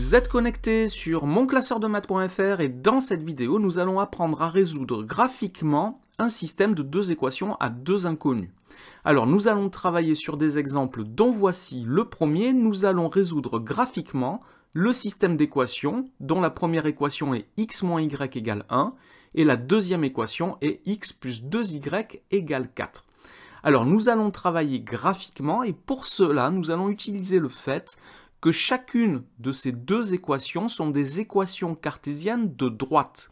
Vous êtes connecté sur monclasseurdemaths.fr et dans cette vidéo, nous allons apprendre à résoudre graphiquement un système de deux équations à deux inconnus. Alors, nous allons travailler sur des exemples dont voici le premier. Nous allons résoudre graphiquement le système d'équations dont la première équation est x moins y égale 1 et la deuxième équation est x plus 2y égale 4. Alors, nous allons travailler graphiquement et pour cela, nous allons utiliser le fait que chacune de ces deux équations sont des équations cartésiennes de droite.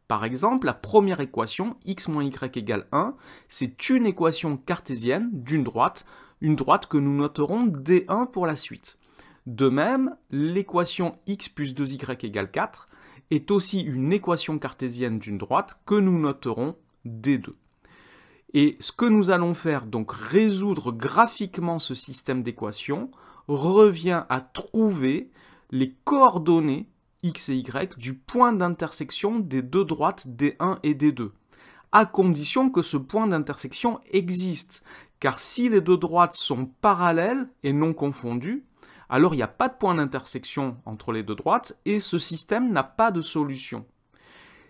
Par exemple, la première équation, x moins y égale 1, c'est une équation cartésienne d'une droite, une droite que nous noterons D1 pour la suite. De même, l'équation x plus 2y égale 4 est aussi une équation cartésienne d'une droite que nous noterons D2. Et ce que nous allons faire, donc résoudre graphiquement ce système d'équations, revient à trouver les coordonnées x et y du point d'intersection des deux droites D1 et D2, à condition que ce point d'intersection existe, car si les deux droites sont parallèles et non confondues, alors il n'y a pas de point d'intersection entre les deux droites et ce système n'a pas de solution.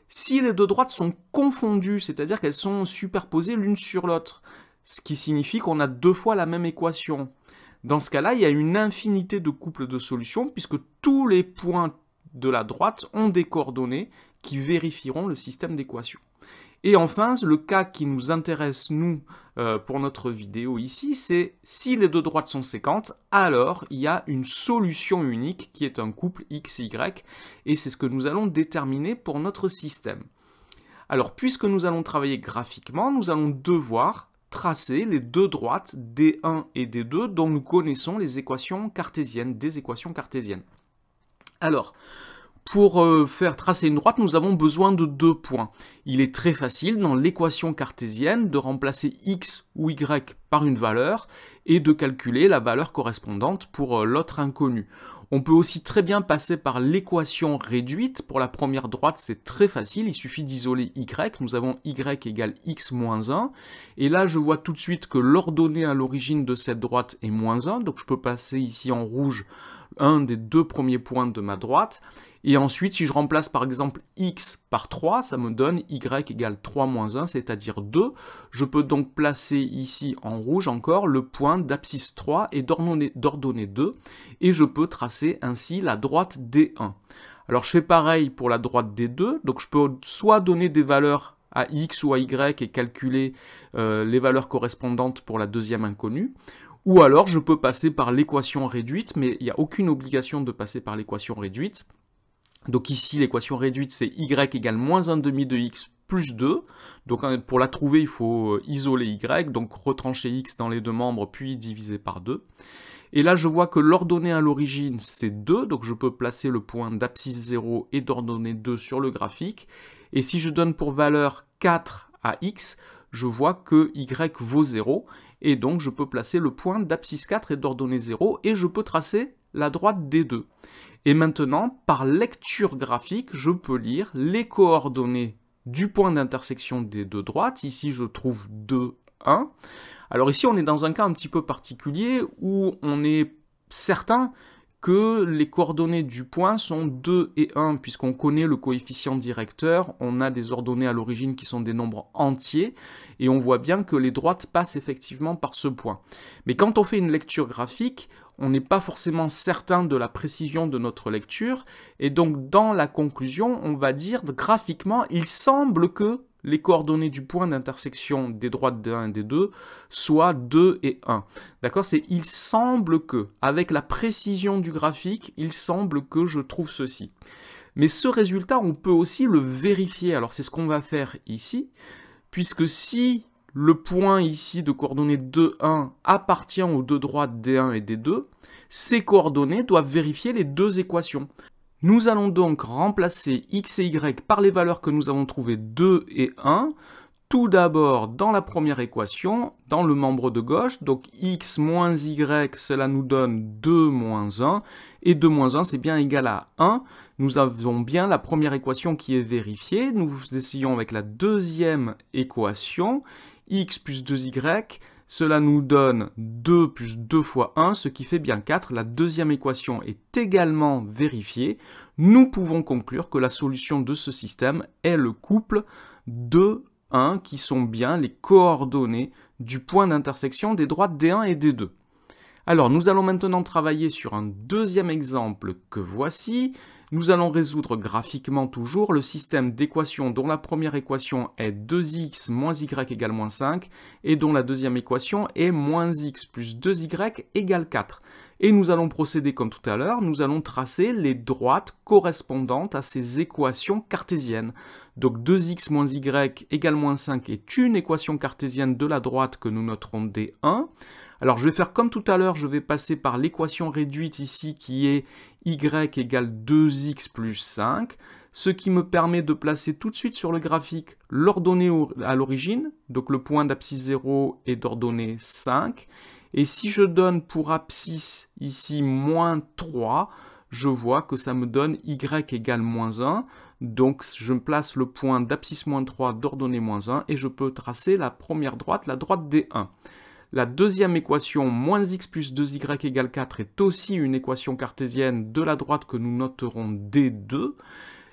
Si les deux droites sont confondues, c'est-à-dire qu'elles sont superposées l'une sur l'autre, ce qui signifie qu'on a deux fois la même équation, dans ce cas-là, il y a une infinité de couples de solutions puisque tous les points de la droite ont des coordonnées qui vérifieront le système d'équations. Et enfin, le cas qui nous intéresse, nous, pour notre vidéo ici, c'est si les deux droites sont séquentes, alors il y a une solution unique qui est un couple x et y, et c'est ce que nous allons déterminer pour notre système. Alors, puisque nous allons travailler graphiquement, nous allons devoir tracer les deux droites D1 et D2 dont nous connaissons les équations cartésiennes, des équations cartésiennes. Alors, pour faire tracer une droite, nous avons besoin de deux points. Il est très facile dans l'équation cartésienne de remplacer x ou y par une valeur et de calculer la valeur correspondante pour l'autre inconnu. On peut aussi très bien passer par l'équation réduite. Pour la première droite, c'est très facile, il suffit d'isoler y. Nous avons y égale x moins 1. Et là, je vois tout de suite que l'ordonnée à l'origine de cette droite est moins 1. Donc je peux passer ici en rouge un des deux premiers points de ma droite. Et ensuite, si je remplace par exemple x par 3, ça me donne y égale 3 moins 1, c'est-à-dire 2. Je peux donc placer ici en rouge encore le point d'abscisse 3 et d'ordonnée 2. Et je peux tracer ainsi la droite D1. Alors je fais pareil pour la droite D2. Donc je peux soit donner des valeurs à x ou à y et calculer les valeurs correspondantes pour la deuxième inconnue. Ou alors je peux passer par l'équation réduite, mais il n'y a aucune obligation de passer par l'équation réduite. Donc ici, l'équation réduite, c'est y égale moins 1 demi de x plus 2. Donc pour la trouver, il faut isoler y, donc retrancher x dans les deux membres, puis diviser par 2. Et là, je vois que l'ordonnée à l'origine, c'est 2, donc je peux placer le point d'abscisse 0 et d'ordonnée 2 sur le graphique. Et si je donne pour valeur 4 à x, je vois que y vaut 0, et donc je peux placer le point d'abscisse 4 et d'ordonnée 0, et je peux tracer la droite D2. Et maintenant, par lecture graphique, je peux lire les coordonnées du point d'intersection des deux droites. Ici, je trouve 2, 1. Alors ici, on est dans un cas un petit peu particulier où on est certain que les coordonnées du point sont 2 et 1, puisqu'on connaît le coefficient directeur, on a des ordonnées à l'origine qui sont des nombres entiers, et on voit bien que les droites passent effectivement par ce point. Mais quand on fait une lecture graphique, on n'est pas forcément certain de la précision de notre lecture, et donc dans la conclusion, on va dire graphiquement, il semble que les coordonnées du point d'intersection des droites D1 et D2 soient 2 et 1. D'accord? C'est il semble que, avec la précision du graphique, il semble que je trouve ceci. Mais ce résultat, on peut aussi le vérifier. Alors c'est ce qu'on va faire ici, puisque si le point ici de coordonnées 2, 1 appartient aux deux droites D1 et D2, ces coordonnées doivent vérifier les deux équations. Nous allons donc remplacer x et y par les valeurs que nous avons trouvées 2 et 1. Tout d'abord, dans la première équation, dans le membre de gauche, donc x moins y, cela nous donne 2 moins 1, et 2 moins 1, c'est bien égal à 1. Nous avons bien la première équation qui est vérifiée. Nous essayons avec la deuxième équation, x plus 2y, Cela nous donne 2 plus 2 fois 1, ce qui fait bien 4. La deuxième équation est également vérifiée. Nous pouvons conclure que la solution de ce système est le couple 2, 1, qui sont bien les coordonnées du point d'intersection des droites D1 et D2. Alors, nous allons maintenant travailler sur un deuxième exemple que voici. Nous allons résoudre graphiquement toujours le système d'équations dont la première équation est 2x moins y égale moins 5 et dont la deuxième équation est moins x plus 2y égale 4. Et nous allons procéder comme tout à l'heure, nous allons tracer les droites correspondantes à ces équations cartésiennes. Donc 2x moins y égale moins 5 est une équation cartésienne de la droite que nous noterons D1. Alors je vais faire comme tout à l'heure, je vais passer par l'équation réduite ici qui est y égale 2x plus 5, ce qui me permet de placer tout de suite sur le graphique l'ordonnée à l'origine, donc le point d'abscisse 0 est d'ordonnée 5, et si je donne pour abscisse ici moins 3, je vois que ça me donne y égale moins 1, donc je me place le point d'abscisse moins 3 d'ordonnée moins 1, et je peux tracer la première droite, la droite D1. La deuxième équation, moins x plus 2y égale 4, est aussi une équation cartésienne de la droite que nous noterons D2.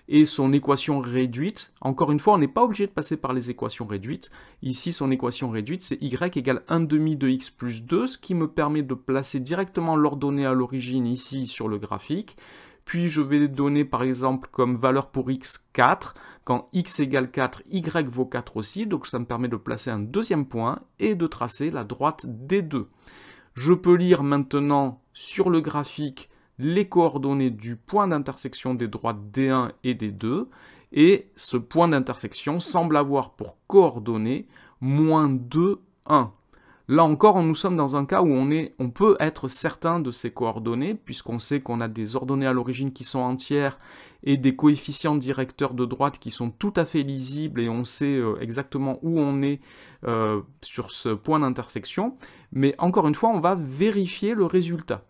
Et son équation réduite, encore une fois, on n'est pas obligé de passer par les équations réduites. Ici, son équation réduite, c'est y égale 1 demi de x plus 2, ce qui me permet de placer directement l'ordonnée à l'origine ici sur le graphique. Puis je vais donner par exemple comme valeur pour x 4, quand x égale 4, y vaut 4 aussi, donc ça me permet de placer un deuxième point et de tracer la droite D2. Je peux lire maintenant sur le graphique les coordonnées du point d'intersection des droites D1 et D2, et ce point d'intersection semble avoir pour coordonnées moins 2, 1. Là encore, nous sommes dans un cas où on peut être certain de ces coordonnées, puisqu'on sait qu'on a des ordonnées à l'origine qui sont entières et des coefficients directeurs de droite qui sont tout à fait lisibles et on sait exactement où on est sur ce point d'intersection. Mais encore une fois, on va vérifier le résultat.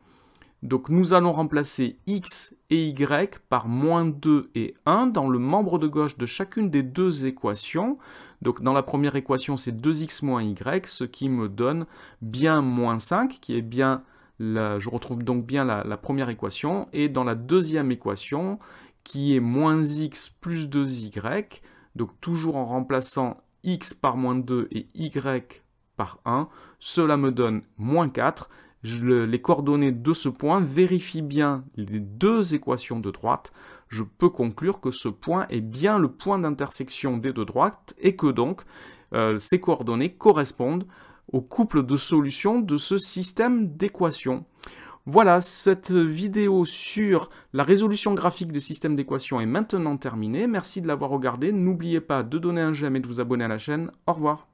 Donc nous allons remplacer x et y par moins 2 et 1 dans le membre de gauche de chacune des deux équations. Donc dans la première équation, c'est 2x moins y, ce qui me donne bien moins 5, qui est bien, je retrouve donc bien la première équation. Et dans la deuxième équation, qui est moins x plus 2y, donc toujours en remplaçant x par moins 2 et y par 1, cela me donne moins 4. Les coordonnées de ce point vérifient bien les deux équations de droite. Je peux conclure que ce point est bien le point d'intersection des deux droites et que donc ces coordonnées correspondent au couple de solutions de ce système d'équations. Voilà, cette vidéo sur la résolution graphique des systèmes d'équations est maintenant terminée. Merci de l'avoir regardé. N'oubliez pas de donner un j'aime et de vous abonner à la chaîne. Au revoir.